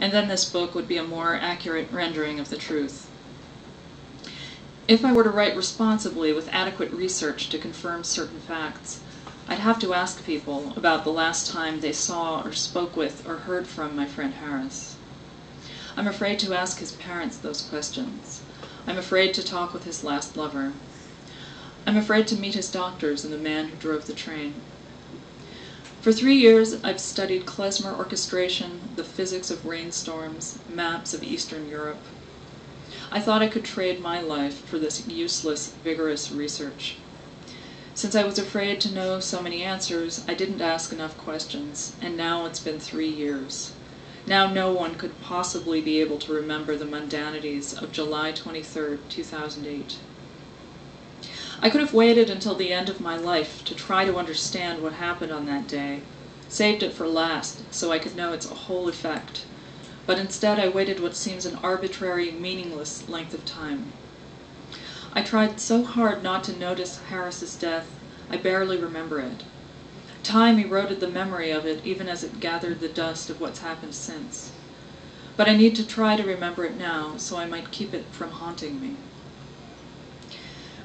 and then this book would be a more accurate rendering of the truth. If I were to write responsibly with adequate research to confirm certain facts, I'd have to ask people about the last time they saw or spoke with or heard from my friend Harris. I'm afraid to ask his parents those questions. I'm afraid to talk with his last lover. I'm afraid to meet his doctors and the man who drove the train. For 3 years, I've studied klezmer orchestration, the physics of rainstorms, maps of Eastern Europe. I thought I could trade my life for this useless, vigorous research. Since I was afraid to know so many answers, I didn't ask enough questions, and now it's been 3 years. Now no one could possibly be able to remember the mundanities of July 23, 2008. I could have waited until the end of my life to try to understand what happened on that day, saved it for last so I could know its whole effect, but instead I waited what seems an arbitrary, meaningless length of time. I tried so hard not to notice Harris's death, I barely remember it. Time eroded the memory of it even as it gathered the dust of what's happened since. But I need to try to remember it now so I might keep it from haunting me.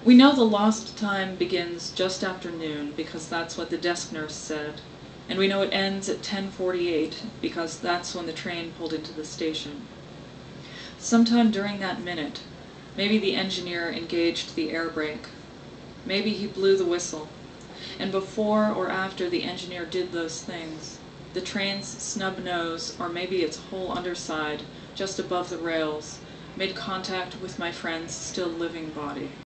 We know the lost time begins just after noon because that's what the desk nurse said, and we know it ends at 10:48 because that's when the train pulled into the station. Sometime during that minute, maybe the engineer engaged the air brake. Maybe he blew the whistle. And before or after the engineer did those things, the train's snub nose, or maybe its whole underside, just above the rails, made contact with my friend's still living body.